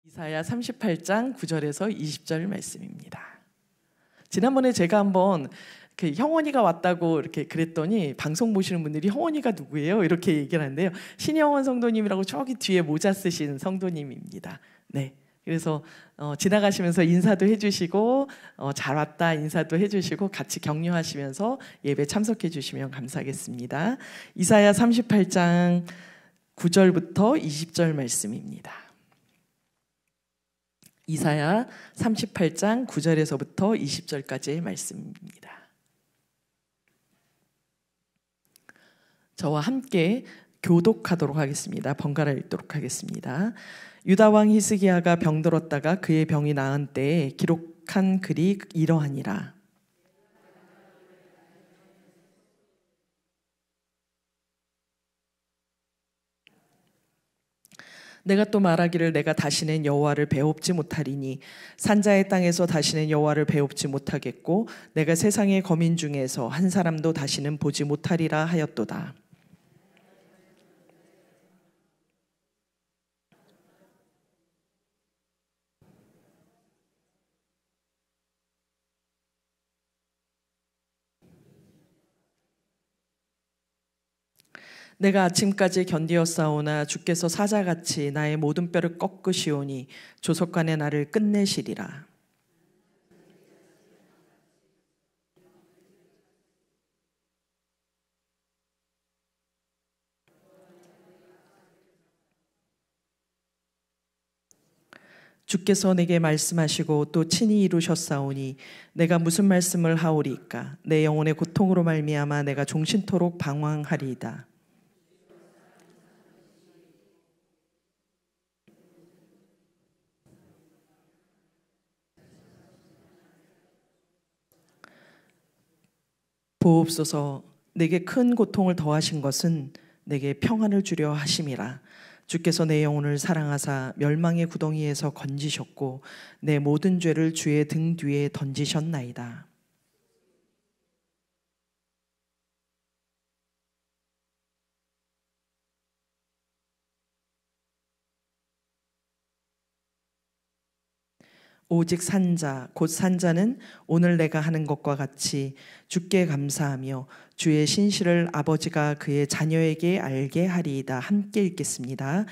이사야 38장 9절에서 20절 말씀입니다. 지난번에 제가 한번 형원이가 왔다고 이렇게 그랬더니 방송 보시는 분들이 형원이가 누구예요? 이렇게 얘기를 하는데요. 신영원 성도님이라고 저기 뒤에 모자 쓰신 성도님입니다. 네. 그래서 지나가시면서 인사도 해주시고 잘 왔다 인사도 해주시고 같이 격려하시면서 예배 참석해 주시면 감사하겠습니다. 이사야 38장 9절부터 20절 말씀입니다. 이사야 38장 9절에서부터 20절까지의 말씀입니다. 저와 함께 교독하도록 하겠습니다. 번갈아 읽도록 하겠습니다. 유다 왕 히스기야가 병들었다가 그의 병이 나은 때에 기록한 글이 이러하니라. 내가 또 말하기를 내가 다시는 여호와를 배웁지 못하리니 산자의 땅에서 다시는 여호와를 배웁지 못하겠고 내가 세상의 거민 중에서 한 사람도 다시는 보지 못하리라 하였도다. 내가 아침까지 견디었사오나 주께서 사자같이 나의 모든 뼈를 꺾으시오니 조속간에 나를 끝내시리라. 주께서 내게 말씀하시고 또 친히 이루셨사오니 내가 무슨 말씀을 하오리이까. 내 영혼의 고통으로 말미암아 내가 종신토록 방황하리이다. 보옵소서. 내게 큰 고통을 더하신 것은 내게 평안을 주려 하심이라. 주께서 내 영혼을 사랑하사 멸망의 구덩이에서 건지셨고 내 모든 죄를 주의 등 뒤에 던지셨나이다. 오직 산자 곧 산자는 오늘 내가 하는 것과 같이 주께 감사하며 주의 신실을 아버지가 그의 자녀에게 알게 하리이다. 함께 읽겠습니다.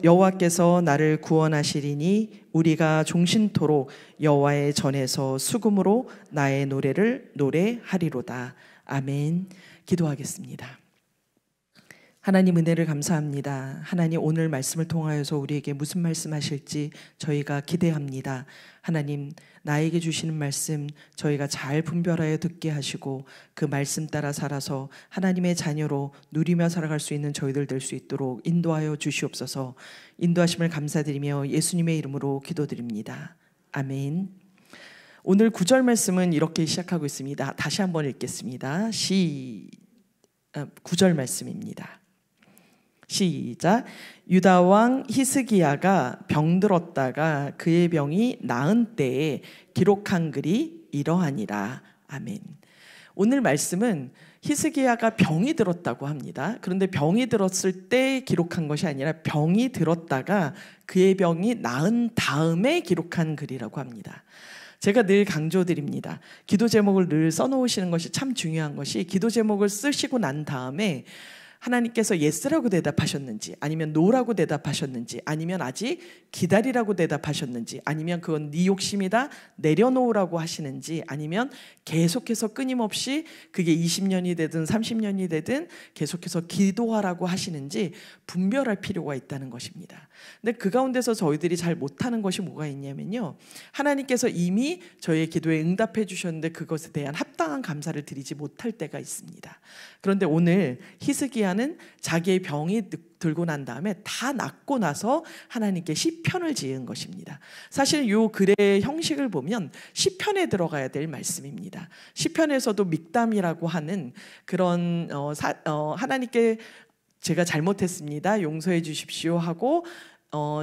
여호와께서 나를 구원하시리니 우리가 종신토록 여호와의 전에서 수금으로 나의 노래를 노래하리로다. 아멘. 기도하겠습니다. 하나님 은혜를 감사합니다. 하나님 오늘 말씀을 통하여서 우리에게 무슨 말씀하실지 저희가 기대합니다. 하나님 나에게 주시는 말씀 저희가 잘 분별하여 듣게 하시고 그 말씀 따라 살아서 하나님의 자녀로 누리며 살아갈 수 있는 저희들 될 수 있도록 인도하여 주시옵소서. 인도하심을 감사드리며 예수님의 이름으로 기도드립니다. 아멘. 오늘 9절 말씀은 이렇게 시작하고 있습니다. 다시 한번 읽겠습니다. 9절 말씀입니다. 시작. 유다 왕 히스기야가 병들었다가 그의 병이 나은 때에 기록한 글이 이러하니라. 아멘. 오늘 말씀은 히스기야가 병이 들었다고 합니다. 그런데 병이 들었을 때 기록한 것이 아니라 병이 들었다가 그의 병이 나은 다음에 기록한 글이라고 합니다. 제가 늘 강조드립니다. 기도 제목을 늘 써놓으시는 것이 참 중요한 것이 기도 제목을 쓰시고 난 다음에 하나님께서 예스라고 대답하셨는지 아니면 노라고 대답하셨는지 아니면 아직 기다리라고 대답하셨는지 아니면 그건 네 욕심이다 내려놓으라고 하시는지 아니면 계속해서 끊임없이 그게 20년이 되든 30년이 되든 계속해서 기도하라고 하시는지 분별할 필요가 있다는 것입니다. 근데 그 가운데서 저희들이 잘 못하는 것이 뭐가 있냐면요, 하나님께서 이미 저희의 기도에 응답해 주셨는데 그것에 대한 합당한 감사를 드리지 못할 때가 있습니다. 그런데 오늘 히스기야는 자기의 병이 들고 난 다음에 다 낫고 나서 하나님께 시편을 지은 것입니다. 사실 이 글의 형식을 보면 시편에 들어가야 될 말씀입니다. 시편에서도 믹담이라고 하는 그런 하나님께 제가 잘못했습니다, 용서해 주십시오 하고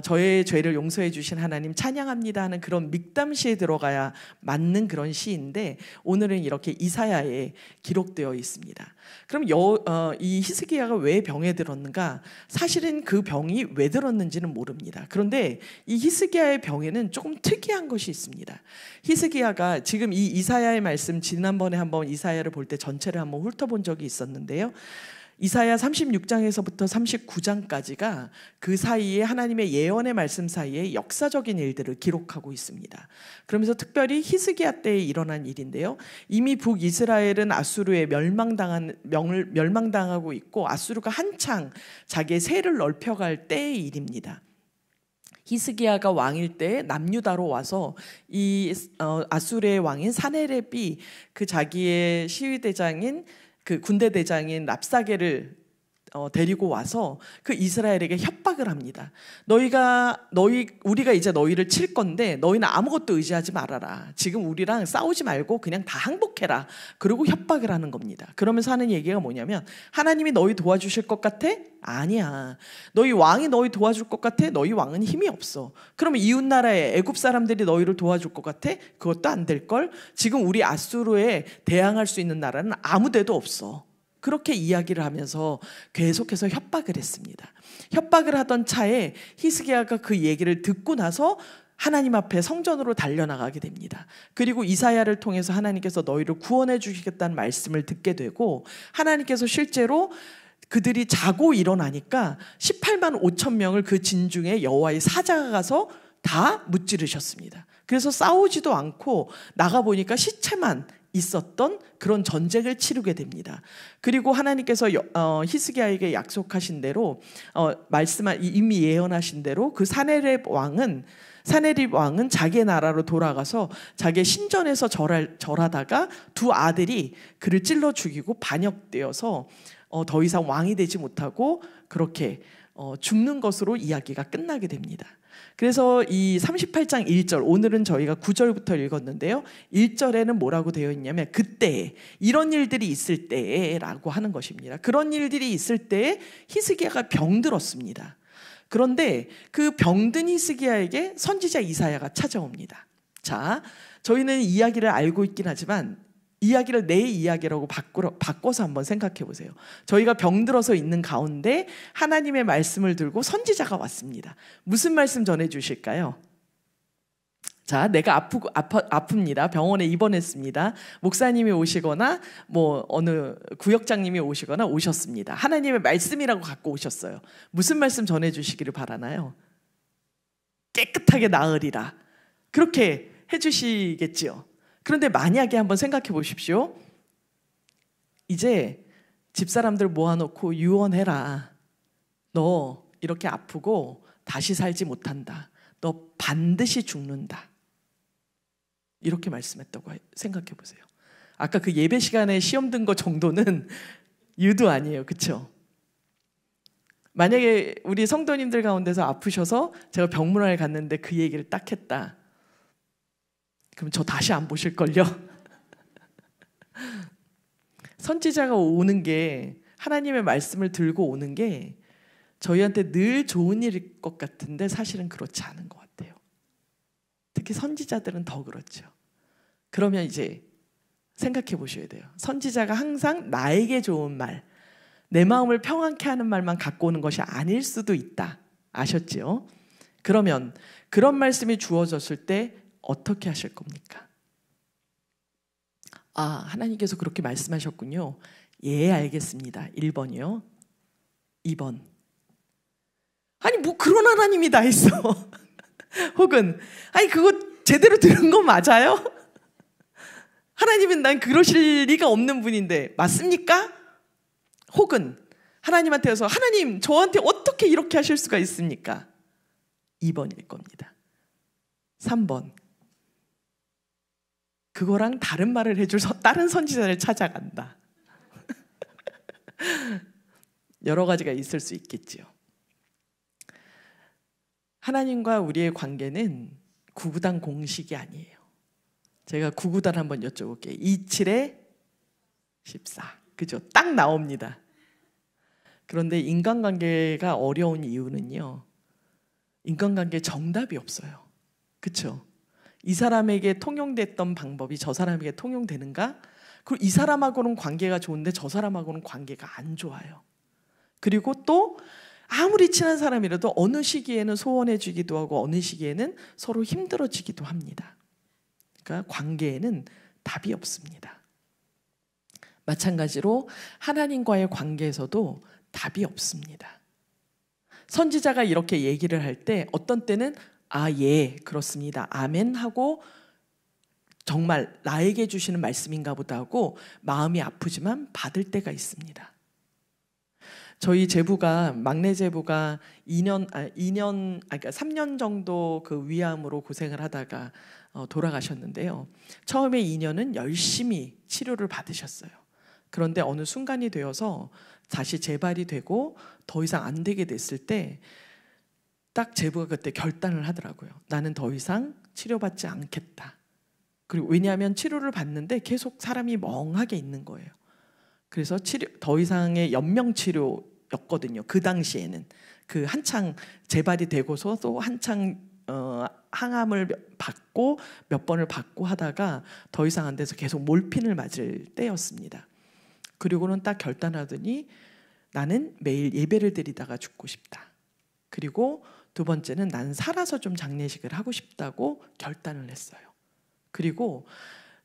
저의 죄를 용서해 주신 하나님 찬양합니다 하는 그런 믹담시에 들어가야 맞는 그런 시인데 오늘은 이렇게 이사야에 기록되어 있습니다. 그럼 이 히스기야가 왜 병에 들었는가? 사실은 그 병이 왜 들었는지는 모릅니다. 그런데 이 히스기야의 병에는 조금 특이한 것이 있습니다. 히스기야가 지금 이 이사야의 말씀, 지난번에 한번 이사야를 볼 때 전체를 한번 훑어본 적이 있었는데요. 이사야 36장에서부터 39장까지가 그 사이에 하나님의 예언의 말씀 사이에 역사적인 일들을 기록하고 있습니다. 그러면서 특별히 히스기야 때에 일어난 일인데요. 이미 북이스라엘은 아수르에 멸망당하고 있고 아수르가 한창 자기의 세를 넓혀갈 때의 일입니다. 히스기야가 왕일 때 남유다로 와서 이 아수르의 왕인 사네립이 그 자기의 시위대장인 그 군대 대장인 랍사게를 데리고 와서 그 이스라엘에게 협박을 합니다. 우리가 이제 너희를 칠 건데 너희는 아무것도 의지하지 말아라. 지금 우리랑 싸우지 말고 그냥 다 항복해라. 그리고 협박을 하는 겁니다. 그러면서 하는 얘기가 뭐냐면 하나님이 너희 도와주실 것 같아? 아니야. 너희 왕이 너희 도와줄 것 같아? 너희 왕은 힘이 없어. 그러면 이웃 나라의 애굽 사람들이 너희를 도와줄 것 같아? 그것도 안 될걸? 지금 우리 아수르에 대항할 수 있는 나라는 아무 데도 없어. 그렇게 이야기를 하면서 계속해서 협박을 했습니다. 협박을 하던 차에 히스기야가 그 얘기를 듣고 나서 하나님 앞에 성전으로 달려나가게 됩니다. 그리고 이사야를 통해서 하나님께서 너희를 구원해 주시겠다는 말씀을 듣게 되고 하나님께서 실제로 그들이 자고 일어나니까 18만 5천 명을 그 진중에 여호와의 사자가 가서 다 무찌르셨습니다. 그래서 싸우지도 않고 나가보니까 시체만 있었던 그런 전쟁을 치르게 됩니다. 그리고 하나님께서 히스기야에게 약속하신 대로 이미 예언하신 대로 그 사네립 왕은 자기의 나라로 돌아가서 자기의 신전에서 절하다가 두 아들이 그를 찔러 죽이고 반역되어서 더 이상 왕이 되지 못하고 그렇게 죽는 것으로 이야기가 끝나게 됩니다. 그래서 이 38장 1절, 오늘은 저희가 9절부터 읽었는데요. 1절에는 뭐라고 되어 있냐면 그때 이런 일들이 있을 때라고 하는 것입니다. 그런 일들이 있을 때에 히스기야가 병들었습니다. 그런데 그 병든 히스기야에게 선지자 이사야가 찾아옵니다. 자, 저희는 이야기를 알고 있긴 하지만 이야기를 내 이야기라고 바꿔서 한번 생각해 보세요. 저희가 병들어서 있는 가운데 하나님의 말씀을 들고 선지자가 왔습니다. 무슨 말씀 전해 주실까요? 자, 내가 아픕니다. 병원에 입원했습니다. 목사님이 오시거나 어느 구역장님이 오시거나 오셨습니다. 하나님의 말씀이라고 갖고 오셨어요. 무슨 말씀 전해 주시기를 바라나요? 깨끗하게 나으리라. 그렇게 해 주시겠지요. 그런데 만약에 한번 생각해 보십시오. 이제 집사람들 모아놓고 유언해라. 너 이렇게 아프고 다시 살지 못한다. 너 반드시 죽는다. 이렇게 말씀했다고 생각해 보세요. 아까 그 예배 시간에 시험 든 거 정도는 유도 아니에요. 그렇죠? 만약에 우리 성도님들 가운데서 아프셔서 제가 병문안에 갔는데 그 얘기를 딱 했다. 그럼 저 다시 안 보실걸요? 선지자가 오는 게 하나님의 말씀을 들고 오는 게 저희한테 늘 좋은 일일 것 같은데 사실은 그렇지 않은 것 같아요. 특히 선지자들은 더 그렇죠. 그러면 이제 생각해 보셔야 돼요. 선지자가 항상 나에게 좋은 말, 내 마음을 평안케 하는 말만 갖고 오는 것이 아닐 수도 있다. 아셨죠? 그러면 그런 말씀이 주어졌을 때 어떻게 하실 겁니까? 아, 하나님께서 그렇게 말씀하셨군요. 예, 알겠습니다. 1번이요. 2번. 아니, 뭐 그런 하나님이 다 있어. 혹은, 아니, 그거 제대로 들은 거 맞아요? 하나님은 난 그러실 리가 없는 분인데, 맞습니까? 혹은, 하나님한테 와서, 하나님, 저한테 어떻게 이렇게 하실 수가 있습니까? 2번일 겁니다. 3번. 그거랑 다른 말을 해줄 다른 선지자를 찾아간다. 여러 가지가 있을 수 있겠지요. 하나님과 우리의 관계는 구구단 공식이 아니에요. 제가 구구단 한번 여쭤볼게요. 27에 14. 그죠? 딱 나옵니다. 그런데 인간관계가 어려운 이유는요. 인간관계에 정답이 없어요. 그렇죠? 이 사람에게 통용됐던 방법이 저 사람에게 통용되는가? 그리고 이 사람하고는 관계가 좋은데 저 사람하고는 관계가 안 좋아요. 그리고 또 아무리 친한 사람이라도 어느 시기에는 소원해지기도 하고 어느 시기에는 서로 힘들어지기도 합니다. 그러니까 관계에는 답이 없습니다. 마찬가지로 하나님과의 관계에서도 답이 없습니다. 선지자가 이렇게 얘기를 할 때 어떤 때는 아, 예, 그렇습니다. 아멘 하고 정말 나에게 주시는 말씀인가 보다 하고 마음이 아프지만 받을 때가 있습니다. 저희 제부가 막내 제부가 3년 정도 그 위암으로 고생을 하다가 돌아가셨는데요. 처음에 2년은 열심히 치료를 받으셨어요. 그런데 어느 순간이 되어서 다시 재발이 되고 더 이상 안 되게 됐을 때 딱 제부가 그때 결단을 하더라고요. 나는 더 이상 치료받지 않겠다. 그리고 왜냐하면 치료를 받는데 계속 사람이 멍하게 있는 거예요. 그래서 더 이상의 연명치료였거든요. 그 당시에는. 그 한창 재발이 되고서도 한창 항암을 받고 몇 번을 받고 하다가 더 이상 안 돼서 계속 몰핀을 맞을 때였습니다. 그리고는 딱 결단하더니 나는 매일 예배를 드리다가 죽고 싶다. 그리고 두 번째는 나는 살아서 좀 장례식을 하고 싶다고 결단을 했어요. 그리고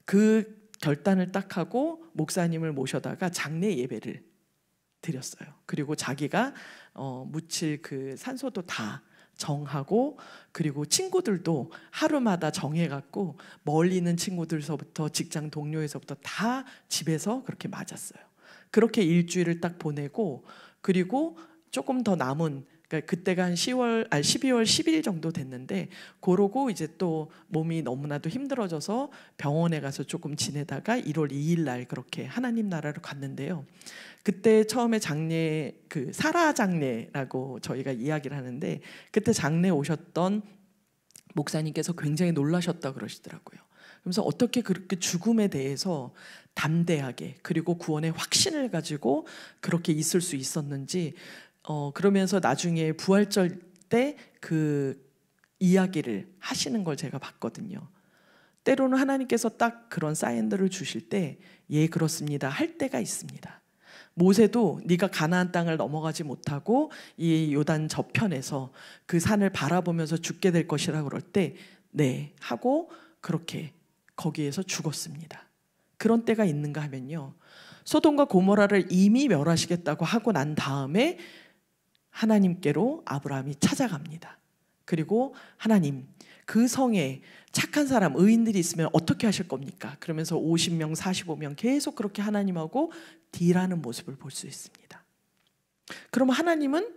그 결단을 딱 하고 목사님을 모셔다가 장례 예배를 드렸어요. 그리고 자기가 묻힐 그 산소도 다 정하고 그리고 친구들도 하루마다 정해갖고 멀리 있는 친구들서부터 직장 동료에서부터 다 집에서 그렇게 맞았어요. 그렇게 일주일을 딱 보내고 그리고 조금 더 남은 그러니까 그때가 한 12월 10일 정도 됐는데 그러고 이제 또 몸이 너무나도 힘들어져서 병원에 가서 조금 지내다가 1월 2일 날 그렇게 하나님 나라로 갔는데요. 그때 처음에 장례 그 사라 장례라고 저희가 이야기를 하는데 그때 장례 오셨던 목사님께서 굉장히 놀라셨다 그러시더라고요. 그래서 어떻게 그렇게 죽음에 대해서 담대하게 그리고 구원의 확신을 가지고 그렇게 있을 수 있었는지 그러면서 나중에 부활절 때 그 이야기를 하시는 걸 제가 봤거든요. 때로는 하나님께서 딱 그런 사인들을 주실 때 예 그렇습니다 할 때가 있습니다. 모세도 네가 가나안 땅을 넘어가지 못하고 이 요단 저편에서 그 산을 바라보면서 죽게 될 것이라 그럴 때 네 하고 그렇게 거기에서 죽었습니다. 그런 때가 있는가 하면요. 소돔과 고모라를 이미 멸하시겠다고 하고 난 다음에 하나님께로 아브라함이 찾아갑니다. 그리고 하나님 그 성에 착한 사람 의인들이 있으면 어떻게 하실 겁니까? 그러면서 50명 45명 계속 그렇게 하나님하고 딜하는 모습을 볼 수 있습니다. 그럼 하나님은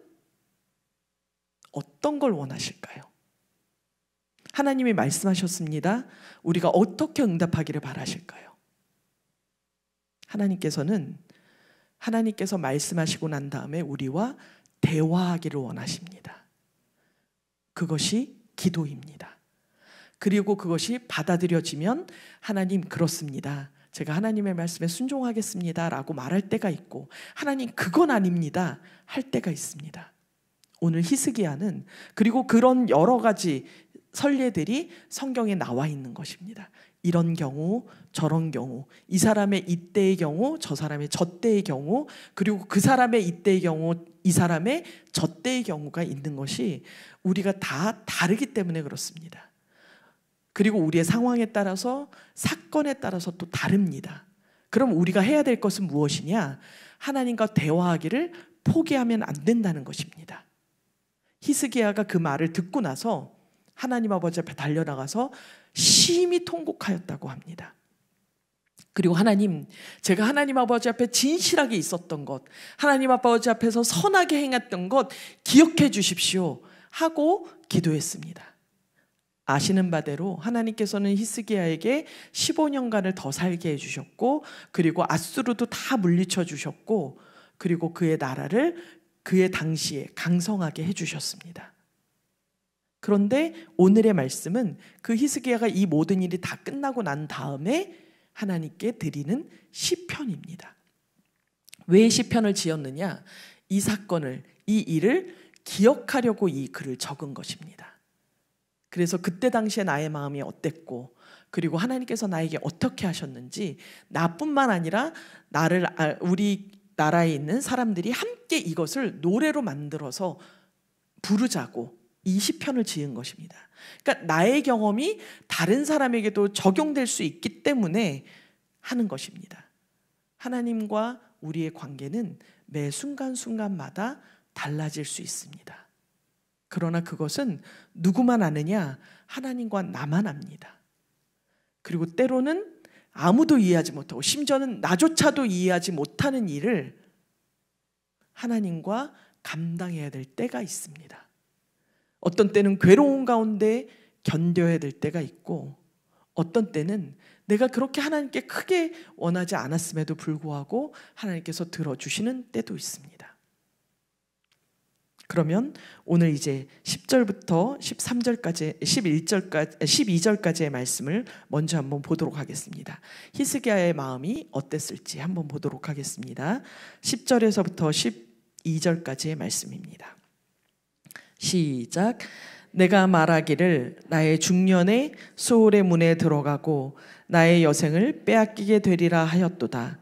어떤 걸 원하실까요? 하나님이 말씀하셨습니다. 우리가 어떻게 응답하기를 바라실까요? 하나님께서 말씀하시고 난 다음에 우리와 대화하기를 원하십니다. 그것이 기도입니다. 그리고 그것이 받아들여지면 하나님 그렇습니다. 제가 하나님의 말씀에 순종하겠습니다 라고 말할 때가 있고 하나님 그건 아닙니다 할 때가 있습니다. 오늘 히스기야는 그리고 그런 여러 가지 선례들이 성경에 나와 있는 것입니다. 이런 경우 저런 경우 이 사람의 이때의 경우 저 사람의 저때의 경우 그리고 그 사람의 이때의 경우 이 사람의 저때의 경우가 있는 것이 우리가 다 다르기 때문에 그렇습니다. 그리고 우리의 상황에 따라서 사건에 따라서 또 다릅니다. 그럼 우리가 해야 될 것은 무엇이냐? 하나님과 대화하기를 포기하면 안 된다는 것입니다. 히스기야가 그 말을 듣고 나서 하나님 아버지 앞에 달려나가서 심히 통곡하였다고 합니다. 그리고 하나님, 제가 하나님 아버지 앞에 진실하게 있었던 것, 하나님 아버지 앞에서 선하게 행했던 것 기억해 주십시오 하고 기도했습니다. 아시는 바대로 하나님께서는 히스기야에게 15년간을 더 살게 해주셨고 그리고 앗수르도 다 물리쳐 주셨고 그리고 그의 나라를 그의 당시에 강성하게 해주셨습니다. 그런데 오늘의 말씀은 그 히스기야가 이 모든 일이 다 끝나고 난 다음에 하나님께 드리는 시편입니다. 왜 시편을 지었느냐? 이 사건을, 이 일을 기억하려고 이 글을 적은 것입니다. 그래서 그때 당시에 나의 마음이 어땠고, 그리고 하나님께서 나에게 어떻게 하셨는지, 나뿐만 아니라 우리 나라에 있는 사람들이 함께 이것을 노래로 만들어서 부르자고 이 시편을 지은 것입니다. 그러니까 나의 경험이 다른 사람에게도 적용될 수 있기 때문에 하는 것입니다. 하나님과 우리의 관계는 매 순간순간마다 달라질 수 있습니다. 그러나 그것은 누구만 아느냐? 하나님과 나만 압니다. 그리고 때로는 아무도 이해하지 못하고, 심지어는 나조차도 이해하지 못하는 일을 하나님과 감당해야 될 때가 있습니다. 어떤 때는 괴로운 가운데 견뎌야 될 때가 있고, 어떤 때는 내가 그렇게 하나님께 크게 원하지 않았음에도 불구하고 하나님께서 들어주시는 때도 있습니다. 그러면 오늘 이제 10절부터 13절까지 12절까지의 말씀을 먼저 한번 보도록 하겠습니다. 히스기야의 마음이 어땠을지 한번 보도록 하겠습니다. 10절에서부터 12절까지의 말씀입니다. 시작. 내가 말하기를 나의 중년에 수올의 문에 들어가고 나의 여생을 빼앗기게 되리라 하였도다.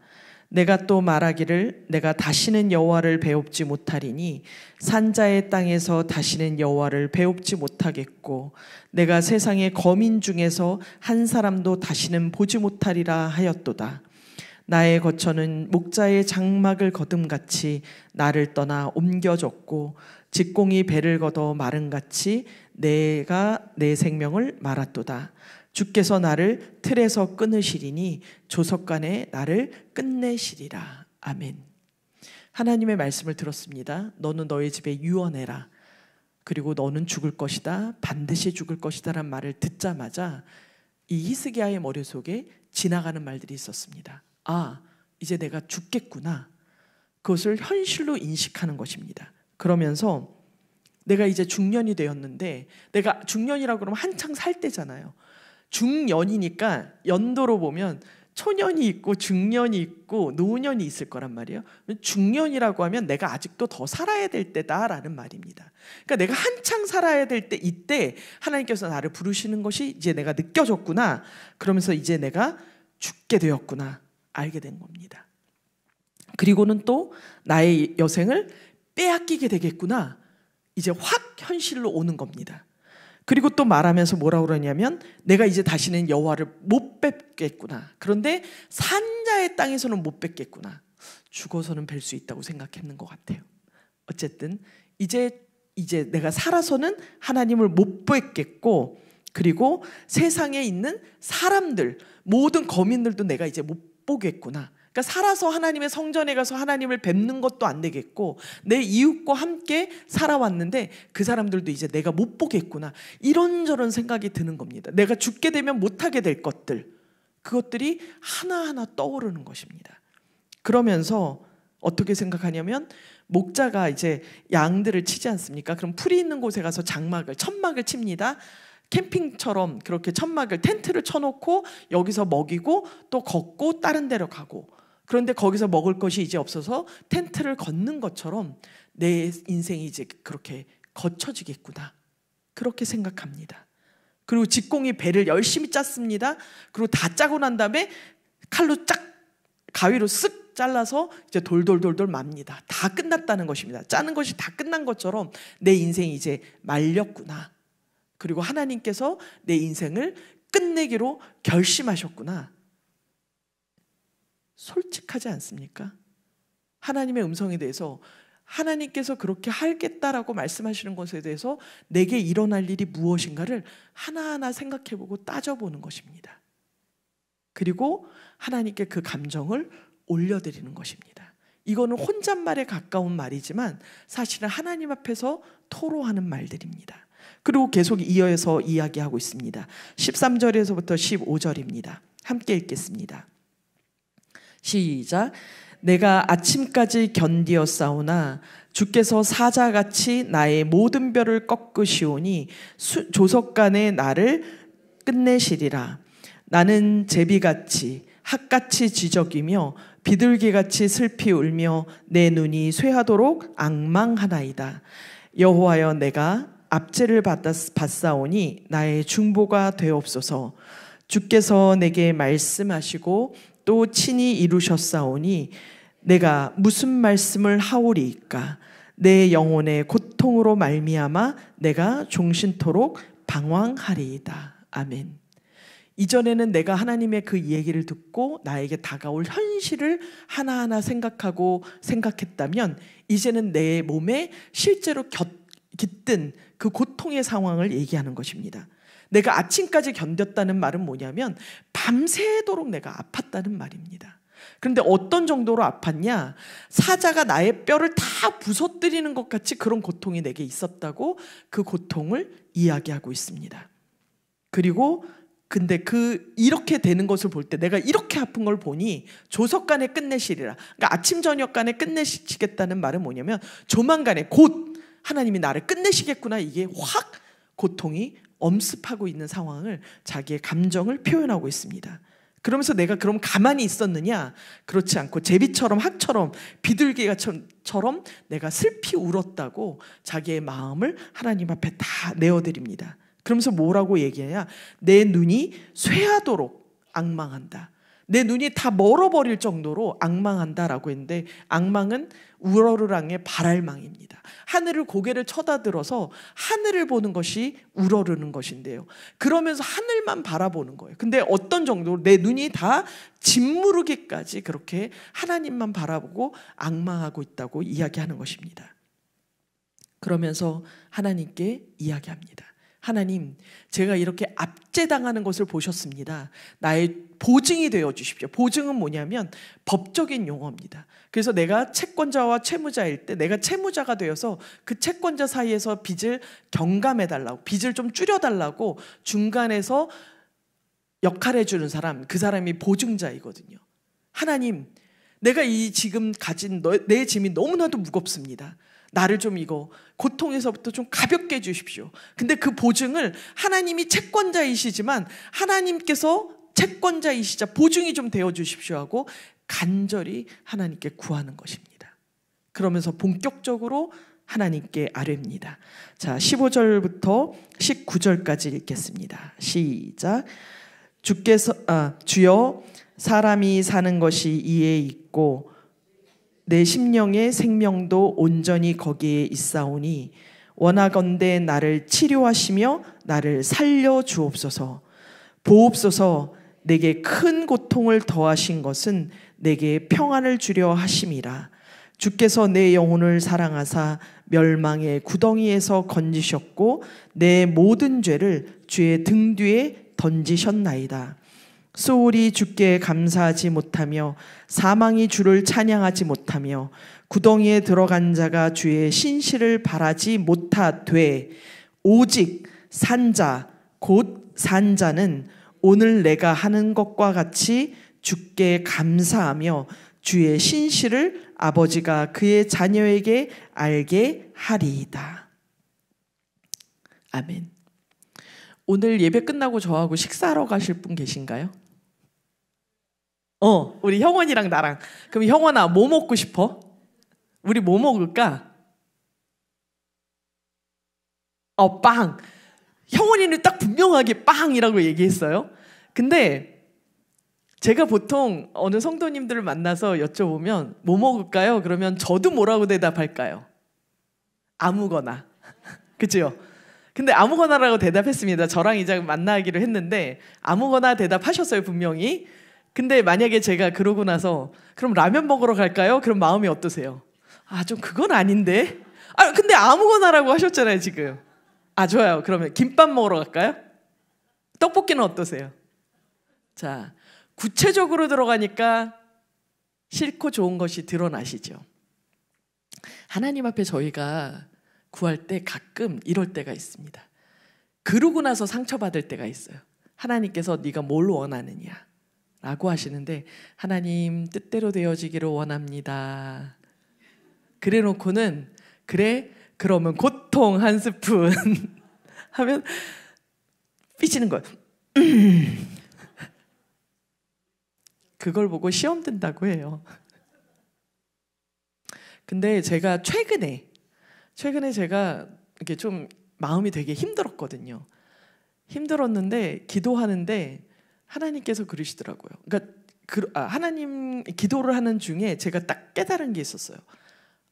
내가 또 말하기를 내가 다시는 여호와를 배웁지 못하리니 산자의 땅에서 다시는 여호와를 배웁지 못하겠고 내가 세상의 거민 중에서 한 사람도 다시는 보지 못하리라 하였도다. 나의 거처는 목자의 장막을 거둠같이 나를 떠나 옮겨졌고 직공이 배를 걷어 마른같이 내가 내 생명을 말았도다. 주께서 나를 틀에서 끊으시리니 조석간에 나를 끝내시리라. 아멘. 하나님의 말씀을 들었습니다. 너는 너의 집에 유언해라. 그리고 너는 죽을 것이다. 반드시 죽을 것이다 라는 말을 듣자마자 이 히스기야의 머릿속에 지나가는 말들이 있었습니다. 아, 이제 내가 죽겠구나. 그것을 현실로 인식하는 것입니다. 그러면서 내가 이제 중년이 되었는데, 내가 중년이라고 그러면 한창 살 때잖아요. 중년이니까 연도로 보면 초년이 있고 중년이 있고 노년이 있을 거란 말이에요. 중년이라고 하면 내가 아직도 더 살아야 될 때다라는 말입니다. 그러니까 내가 한창 살아야 될 때, 이때 하나님께서 나를 부르시는 것이 이제 내가 느껴졌구나. 그러면서 이제 내가 죽게 되었구나 알게 된 겁니다. 그리고는 또 나의 여생을 빼앗기게 되겠구나, 이제 확 현실로 오는 겁니다. 그리고 또 말하면서 뭐라고 그러냐면 내가 이제 다시는 여호와를 못 뵙겠구나. 그런데 산자의 땅에서는 못 뵙겠구나. 죽어서는 뵐 수 있다고 생각했는 것 같아요. 어쨌든 이제 내가 살아서는 하나님을 못 뵙겠고, 그리고 세상에 있는 사람들, 모든 거민들도 내가 이제 못 보겠구나. 그러니까 살아서 하나님의 성전에 가서 하나님을 뵙는 것도 안 되겠고, 내 이웃과 함께 살아왔는데 그 사람들도 이제 내가 못 보겠구나, 이런저런 생각이 드는 겁니다. 내가 죽게 되면 못하게 될 것들, 그것들이 하나하나 떠오르는 것입니다. 그러면서 어떻게 생각하냐면, 목자가 이제 양들을 치지 않습니까? 그럼 풀이 있는 곳에 가서 천막을 칩니다. 캠핑처럼 그렇게 천막을, 텐트를 쳐놓고 여기서 먹이고 또 걷고 다른 데로 가고, 그런데 거기서 먹을 것이 이제 없어서 텐트를 걷는 것처럼 내 인생이 이제 그렇게 거쳐지겠구나, 그렇게 생각합니다. 그리고 직공이 배를 열심히 짰습니다. 그리고 다 짜고 난 다음에 칼로 쫙 가위로 쓱 잘라서 이제 돌돌돌돌 맙니다. 다 끝났다는 것입니다. 짜는 것이 다 끝난 것처럼 내 인생이 이제 말렸구나. 그리고 하나님께서 내 인생을 끝내기로 결심하셨구나. 솔직하지 않습니까? 하나님의 음성에 대해서, 하나님께서 그렇게 하겠다라고 말씀하시는 것에 대해서 내게 일어날 일이 무엇인가를 하나하나 생각해보고 따져보는 것입니다. 그리고 하나님께 그 감정을 올려드리는 것입니다. 이거는 혼잣말에 가까운 말이지만 사실은 하나님 앞에서 토로하는 말들입니다. 그리고 계속 이어서 이야기하고 있습니다. 13절에서부터 15절입니다. 함께 읽겠습니다. 시작. 내가 아침까지 견디었사오나 주께서 사자같이 나의 모든 벼를 꺾으시오니 조석간에 나를 끝내시리라. 나는 제비같이 핫같이 지저귀며 비둘기같이 슬피 울며 내 눈이 쇠하도록 앙망하나이다. 여호와여 내가 압제를 받사오니 나의 중보가 되옵소서. 주께서 내게 말씀하시고 또 친히 이루셨사오니 내가 무슨 말씀을 하오리이까. 내 영혼의 고통으로 말미암아 내가 종신토록 방황하리이다. 아멘. 이전에는 내가 하나님의 그 얘기를 듣고 나에게 다가올 현실을 하나하나 생각했다면 이제는 내 몸에 실제로 깃든 그 고통의 상황을 얘기하는 것입니다. 내가 아침까지 견뎠다는 말은 뭐냐면 밤새도록 내가 아팠다는 말입니다. 그런데 어떤 정도로 아팠냐? 사자가 나의 뼈를 다 부서뜨리는 것 같이 그런 고통이 내게 있었다고 그 고통을 이야기하고 있습니다. 그리고 근데 이렇게 되는 것을 볼 때 내가 이렇게 아픈 걸 보니 조석간에 끝내시리라. 그러니까 아침 저녁간에 끝내시겠다는 말은 뭐냐면 조만간에 곧 하나님이 나를 끝내시겠구나. 이게 확 고통이 엄습하고 있는 상황을 자기의 감정을 표현하고 있습니다. 그러면서 내가 그럼 가만히 있었느냐? 그렇지 않고 제비처럼 학처럼 비둘기처럼 내가 슬피 울었다고 자기의 마음을 하나님 앞에 다 내어드립니다. 그러면서 뭐라고 얘기해야? 내 눈이 쇠하도록 앙망한다. 내 눈이 다 멀어버릴 정도로 앙망한다라고 했는데 앙망은 우러르랑의 발알망입니다. 하늘을 고개를 쳐다들어서 하늘을 보는 것이 우러르는 것인데요. 그러면서 하늘만 바라보는 거예요. 근데 어떤 정도로 내 눈이 다 짓무르기까지 그렇게 하나님만 바라보고 앙망하고 있다고 이야기하는 것입니다. 그러면서 하나님께 이야기합니다. 하나님, 제가 이렇게 압제당하는 것을 보셨습니다. 나의 보증이 되어 주십시오. 보증은 뭐냐면 법적인 용어입니다. 그래서 내가 채권자와 채무자일 때 내가 채무자가 되어서 그 채권자 사이에서 빚을 경감해달라고, 빚을 좀 줄여달라고 중간에서 역할해 주는 사람, 그 사람이 보증자이거든요. 하나님, 내가 이 지금 가진 내 짐이 너무나도 무겁습니다. 나를 좀 이거 고통에서부터 좀 가볍게 해주십시오. 근데 그 보증을 하나님이 채권자이시지만 하나님께서 채권자이시자 보증이 좀 되어주십시오 하고 간절히 하나님께 구하는 것입니다. 그러면서 본격적으로 하나님께 아뢰입니다. 자, 15절부터 19절까지 읽겠습니다. 시작. 주여, 사람이 사는 것이 이에 있고 내 심령의 생명도 온전히 거기에 있사오니 원하건대 나를 치료하시며 나를 살려 주옵소서. 보옵소서. 내게 큰 고통을 더하신 것은 내게 평안을 주려 하심이라. 주께서 내 영혼을 사랑하사 멸망의 구덩이에서 건지셨고 내 모든 죄를 주의 등 뒤에 던지셨나이다. 소울이 주께 감사하지 못하며 사망이 주를 찬양하지 못하며 구덩이에 들어간 자가 주의 신실을 바라지 못하되 오직 산자 곧 산자는 오늘 내가 하는 것과 같이 주께 감사하며 주의 신실을 아버지가 그의 자녀에게 알게 하리이다. 아멘. 오늘 예배 끝나고 저하고 식사하러 가실 분 계신가요? 우리 형원이랑 나랑. 그럼 형원아, 뭐 먹고 싶어? 우리 뭐 먹을까? 빵. 형원이는 딱 분명하게 빵이라고 얘기했어요. 근데 제가 보통 어느 성도님들을 만나서 여쭤보면 뭐 먹을까요? 그러면 저도 뭐라고 대답할까요? 아무거나. 그죠? 근데 아무거나라고 대답했습니다. 저랑 이제 만나기로 했는데 아무거나 대답하셨어요, 분명히. 근데 만약에 제가 그러고 나서 그럼 라면 먹으러 갈까요? 그럼 마음이 어떠세요? 좀 그건 아닌데. 근데 아무거나라고 하셨잖아요, 지금. 좋아요. 그러면 김밥 먹으러 갈까요? 떡볶이는 어떠세요? 자, 구체적으로 들어가니까 싫고 좋은 것이 드러나시죠. 하나님 앞에 저희가 구할 때 가끔 이럴 때가 있습니다. 그러고 나서 상처받을 때가 있어요. 하나님께서 네가 뭘 원하느냐 라고 하시는데 하나님 뜻대로 되어지기를 원합니다. 그래 놓고는 그래 그러면 고통 한 스푼 하면 삐지는 거예요. 그걸 보고 시험 든다고 해요. 근데 제가 최근에 최근에 제가 이렇게 좀 마음이 되게 힘들었거든요. 힘들었는데 기도하는데 하나님께서 그러시더라고요. 그러니까 하나님 기도를 하는 중에 제가 딱 깨달은 게 있었어요.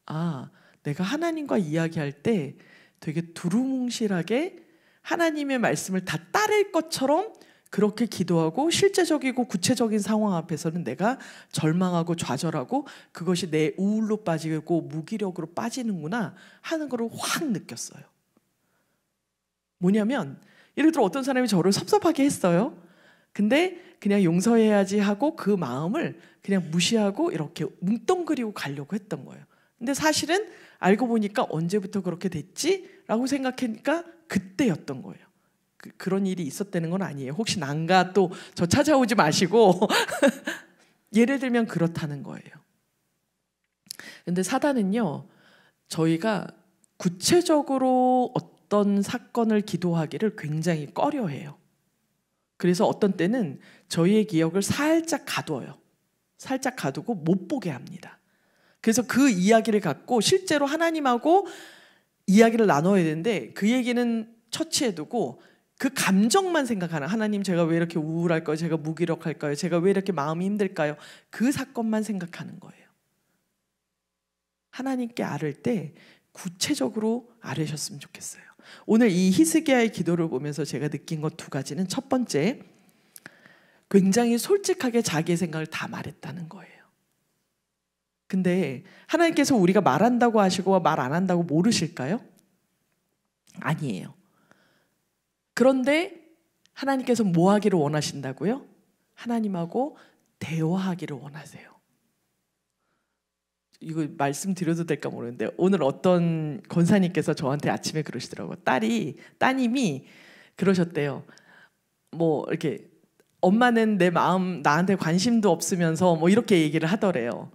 아, 내가 하나님과 이야기할 때 되게 두루뭉실하게 하나님의 말씀을 다 따를 것처럼 그렇게 기도하고 실제적이고 구체적인 상황 앞에서는 내가 절망하고 좌절하고 그것이 내 우울로 빠지고 무기력으로 빠지는구나 하는 걸 확 느꼈어요. 뭐냐면 예를 들어 어떤 사람이 저를 섭섭하게 했어요. 근데 그냥 용서해야지 하고 그 마음을 그냥 무시하고 이렇게 뭉뚱그리고 가려고 했던 거예요. 근데 사실은 알고 보니까 언제부터 그렇게 됐지? 라고 생각하니까 그때였던 거예요. 그런 일이 있었다는 건 아니에요. 혹시 난가 또 저 찾아오지 마시고 예를 들면 그렇다는 거예요. 근데 사단은요, 저희가 구체적으로 어떤 사건을 기도하기를 굉장히 꺼려해요. 그래서 어떤 때는 저희의 기억을 살짝 가둬요. 살짝 가두고 못 보게 합니다. 그래서 그 이야기를 갖고 실제로 하나님하고 이야기를 나눠야 되는데 그 얘기는 처치해두고 그 감정만 생각하는, 하나님 제가 왜 이렇게 우울할까요? 제가 무기력할까요? 제가 왜 이렇게 마음이 힘들까요? 그 사건만 생각하는 거예요. 하나님께 아뢰 때 구체적으로 아뢰셨으면 좋겠어요. 오늘 이 히스기야의 기도를 보면서 제가 느낀 것 두 가지는, 첫 번째, 굉장히 솔직하게 자기의 생각을 다 말했다는 거예요. 근데 하나님께서 우리가 말한다고 하시고 말 안 한다고 모르실까요? 아니에요. 그런데 하나님께서 뭐 하기를 원하신다고요? 하나님하고 대화하기를 원하세요. 이거 말씀드려도 될까 모르는데 오늘 어떤 권사님께서 저한테 아침에 그러시더라고요. 따님이 그러셨대요. 뭐 이렇게 엄마는 내 마음 나한테 관심도 없으면서 뭐 이렇게 얘기를 하더래요.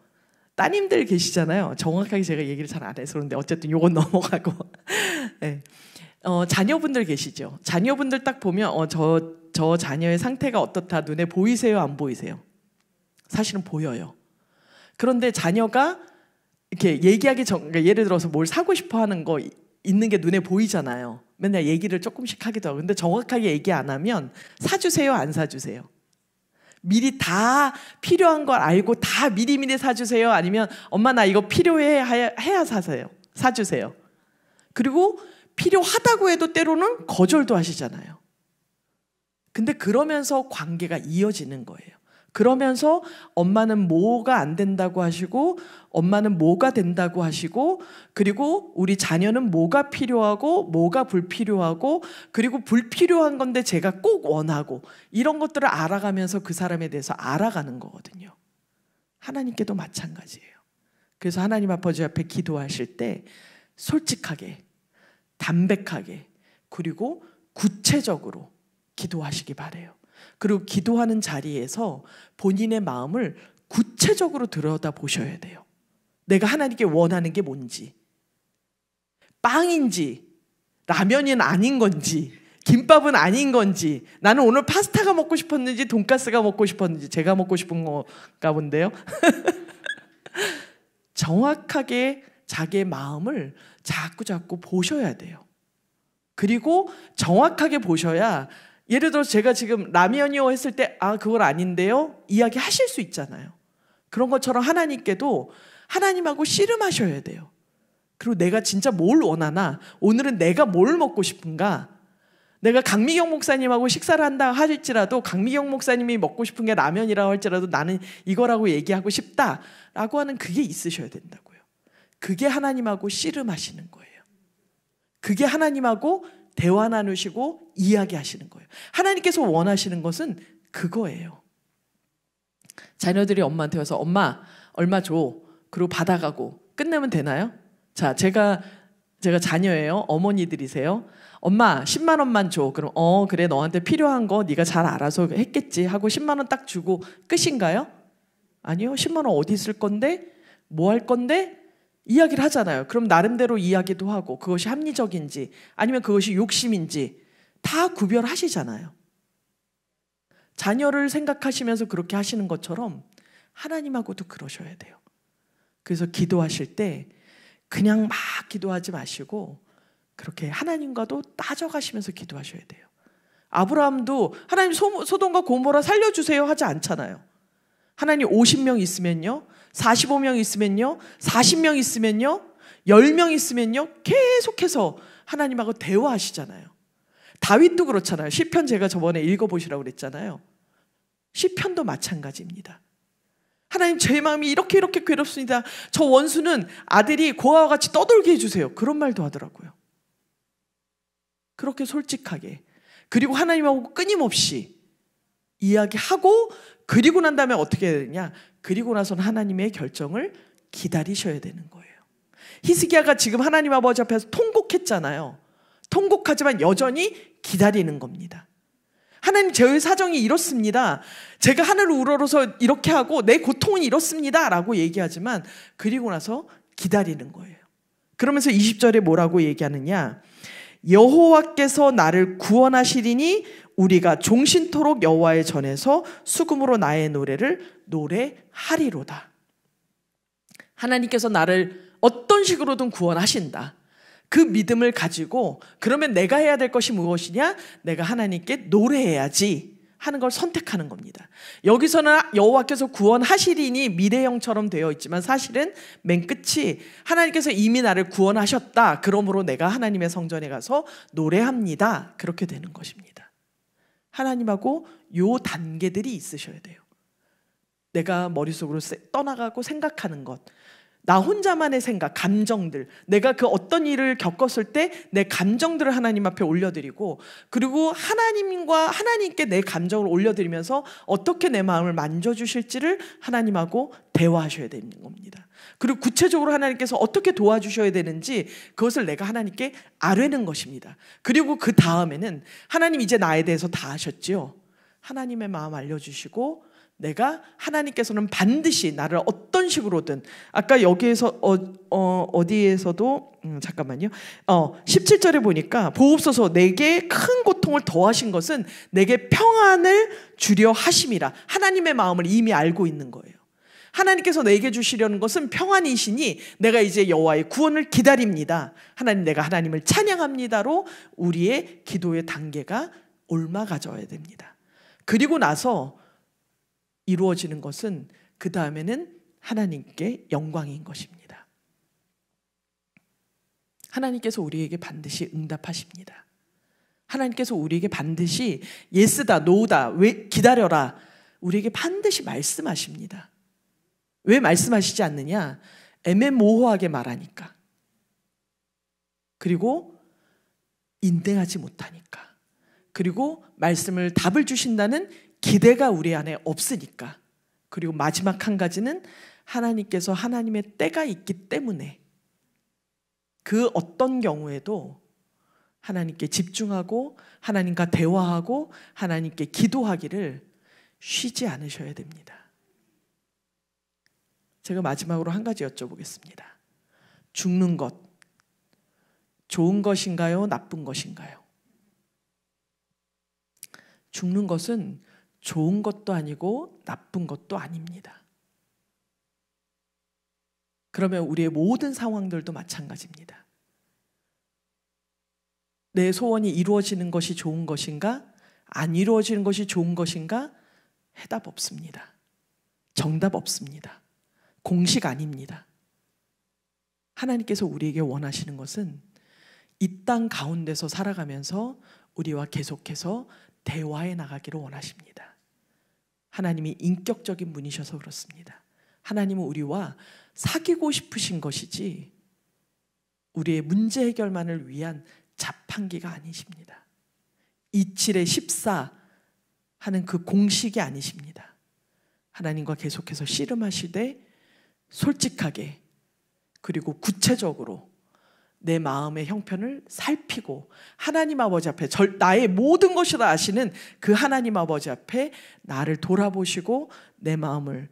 따님들 계시잖아요. 정확하게 제가 얘기를 잘 안 해서 그런데 어쨌든 요건 넘어가고 네. 자녀분들 계시죠. 자녀분들 딱 보면 저 자녀의 상태가 어떻다 눈에 보이세요? 안 보이세요? 사실은 보여요. 그런데 자녀가 이렇게 얘기하기 그러니까 예를 들어서 뭘 사고 싶어 하는 거 있는 게 눈에 보이잖아요. 맨날 얘기를 조금씩 하기도 하고. 근데 정확하게 얘기 안 하면 사주세요? 안 사주세요? 미리 다 필요한 걸 알고 다 미리미리 사주세요? 아니면 엄마 나 이거 필요해 해야 사주세요? 그리고 필요하다고 해도 때로는 거절도 하시잖아요. 근데 그러면서 관계가 이어지는 거예요. 그러면서 엄마는 뭐가 안 된다고 하시고 엄마는 뭐가 된다고 하시고 그리고 우리 자녀는 뭐가 필요하고 뭐가 불필요하고 그리고 불필요한 건데 제가 꼭 원하고 이런 것들을 알아가면서 그 사람에 대해서 알아가는 거거든요. 하나님께도 마찬가지예요. 그래서 하나님 아버지 앞에 기도하실 때 솔직하게 담백하게 그리고 구체적으로 기도하시기 바래요. 그리고 기도하는 자리에서 본인의 마음을 구체적으로 들여다보셔야 돼요. 내가 하나님께 원하는 게 뭔지, 빵인지 라면은 아닌 건지 김밥은 아닌 건지, 나는 오늘 파스타가 먹고 싶었는지 돈가스가 먹고 싶었는지, 제가 먹고 싶은 건가 본데요. 정확하게 자기의 마음을 자꾸 보셔야 돼요. 그리고 정확하게 보셔야, 예를 들어서 제가 지금 라면이요 했을 때 그걸 아닌데요 이야기 하실 수 있잖아요. 그런 것처럼 하나님께도 하나님하고 씨름하셔야 돼요. 그리고 내가 진짜 뭘 원하나, 오늘은 내가 뭘 먹고 싶은가. 내가 강미경 목사님하고 식사를 한다 할지라도 강미경 목사님이 먹고 싶은 게 라면이라고 할지라도 나는 이거라고 얘기하고 싶다라고 하는 그게 있으셔야 된다고요. 그게 하나님하고 씨름하시는 거예요. 그게 하나님하고 대화 나누시고 이야기하시는 거예요. 하나님께서 원하시는 것은 그거예요. 자녀들이 엄마한테 와서 엄마 얼마 줘. 그리고 받아가고 끝내면 되나요? 자, 제가 자녀예요. 어머니들이세요. 엄마 10만 원만 줘. 그럼 그래 너한테 필요한 거 네가 잘 알아서 했겠지 하고 10만 원 딱 주고 끝인가요? 아니요. 10만 원 어디 쓸 건데? 뭐 할 건데? 이야기를 하잖아요. 그럼 나름대로 이야기도 하고 그것이 합리적인지 아니면 그것이 욕심인지 다 구별하시잖아요. 자녀를 생각하시면서 그렇게 하시는 것처럼 하나님하고도 그러셔야 돼요. 그래서 기도하실 때 그냥 막 기도하지 마시고 그렇게 하나님과도 따져가시면서 기도하셔야 돼요. 아브라함도 하나님 소돔과 고모라 살려주세요 하지 않잖아요. 하나님 50명 있으면요, 45명 있으면요, 40명 있으면요, 10명 있으면요, 계속해서 하나님하고 대화하시잖아요. 다윗도 그렇잖아요. 시편 제가 저번에 읽어보시라고 그랬잖아요. 시편도 마찬가지입니다. 하나님, 제 마음이 이렇게 괴롭습니다. 저 원수는 아들이 고아와 같이 떠돌게 해주세요. 그런 말도 하더라고요. 그렇게 솔직하게, 그리고 하나님하고 끊임없이 이야기하고, 그리고 난 다음에 어떻게 해야 되냐? 그리고 나서는 하나님의 결정을 기다리셔야 되는 거예요. 히스기야가 지금 하나님 아버지 앞에서 통곡했잖아요. 통곡하지만 여전히 기다리는 겁니다. 하나님, 제 사정이 이렇습니다. 제가 하늘을 우러러서 이렇게 하고 내 고통은 이렇습니다 라고 얘기하지만 그리고 나서 기다리는 거예요. 그러면서 20절에 뭐라고 얘기하느냐? 여호와께서 나를 구원하시리니 우리가 종신토록 여호와의 전에서 수금으로 나의 노래를 노래하리로다. 하나님께서 나를 어떤 식으로든 구원하신다. 그 믿음을 가지고, 그러면 내가 해야 될 것이 무엇이냐? 내가 하나님께 노래해야지 하는 걸 선택하는 겁니다. 여기서는 여호와께서 구원하시리니 미래형처럼 되어 있지만 사실은 맨 끝이 하나님께서 이미 나를 구원하셨다. 그러므로 내가 하나님의 성전에 가서 노래합니다. 그렇게 되는 것입니다. 하나님하고 요 단계들이 있으셔야 돼요. 내가 머릿속으로 떠나가고 생각하는 것, 나 혼자만의 생각, 감정들, 내가 그 어떤 일을 겪었을 때 내 감정들을 하나님 앞에 올려드리고, 그리고 하나님께 내 감정을 올려드리면서 어떻게 내 마음을 만져주실지를 하나님하고 대화하셔야 되는 겁니다. 그리고 구체적으로 하나님께서 어떻게 도와주셔야 되는지 그것을 내가 하나님께 아뢰는 것입니다. 그리고 그 다음에는 하나님, 이제 나에 대해서 다 아셨지요? 하나님의 마음 알려주시고, 내가 하나님께서는 반드시 나를 어떤 식으로든, 아까 여기에서 어디에서도 잠깐만요. 17절에 보니까 보옵소서 내게 큰 고통을 더하신 것은 내게 평안을 주려 하심이라. 하나님의 마음을 이미 알고 있는 거예요. 하나님께서 내게 주시려는 것은 평안이시니 내가 이제 여호와의 구원을 기다립니다. 하나님, 내가 하나님을 찬양합니다로 우리의 기도의 단계가 옮아가져야 됩니다. 그리고 나서 이루어지는 것은 그 다음에는 하나님께 영광인 것입니다. 하나님께서 우리에게 반드시 응답하십니다. 하나님께서 우리에게 반드시 예스다, 노우다, 왜 기다려라, 우리에게 반드시 말씀하십니다. 왜 말씀하시지 않느냐? 애매모호하게 말하니까, 그리고 인내하지 못하니까, 그리고 말씀을 답을 주신다는 기대가 우리 안에 없으니까, 그리고 마지막 한 가지는 하나님께서 하나님의 때가 있기 때문에 그 어떤 경우에도 하나님께 집중하고 하나님과 대화하고 하나님께 기도하기를 쉬지 않으셔야 됩니다. 제가 마지막으로 한 가지 여쭤보겠습니다. 죽는 것, 좋은 것인가요? 나쁜 것인가요? 죽는 것은 좋은 것도 아니고 나쁜 것도 아닙니다. 그러면 우리의 모든 상황들도 마찬가지입니다. 내 소원이 이루어지는 것이 좋은 것인가? 안 이루어지는 것이 좋은 것인가? 해답 없습니다. 정답 없습니다. 공식 아닙니다. 하나님께서 우리에게 원하시는 것은 이 땅 가운데서 살아가면서 우리와 계속해서 대화해 나가기를 원하십니다. 하나님이 인격적인 분이셔서 그렇습니다. 하나님은 우리와 사귀고 싶으신 것이지 우리의 문제 해결만을 위한 자판기가 아니십니다. 27에 14 하는 그 공식이 아니십니다. 하나님과 계속해서 씨름하시되 솔직하게, 그리고 구체적으로 내 마음의 형편을 살피고 하나님 아버지 앞에, 나의 모든 것을 아시는 그 하나님 아버지 앞에 나를 돌아보시고 내 마음을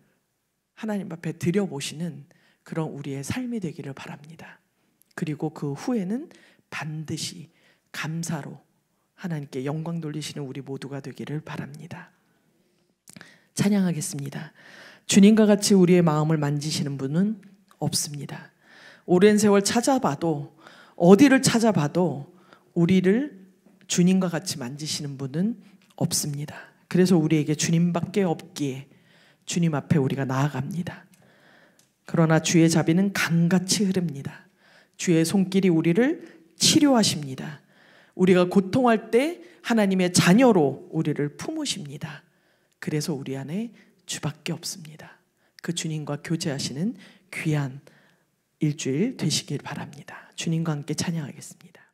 하나님 앞에 들여보시는 그런 우리의 삶이 되기를 바랍니다. 그리고 그 후에는 반드시 감사로 하나님께 영광 돌리시는 우리 모두가 되기를 바랍니다. 찬양하겠습니다. 주님과 같이 우리의 마음을 만지시는 분은 없습니다. 오랜 세월 찾아봐도, 어디를 찾아봐도 우리를 주님과 같이 만지시는 분은 없습니다. 그래서 우리에게 주님밖에 없기에 주님 앞에 우리가 나아갑니다. 그러나 주의 자비는 강같이 흐릅니다. 주의 손길이 우리를 치료하십니다. 우리가 고통할 때 하나님의 자녀로 우리를 품으십니다. 그래서 우리 안에 주밖에 없습니다. 그 주님과 교제하시는 귀한 일주일 되시길 바랍니다. 주님과 함께 찬양하겠습니다.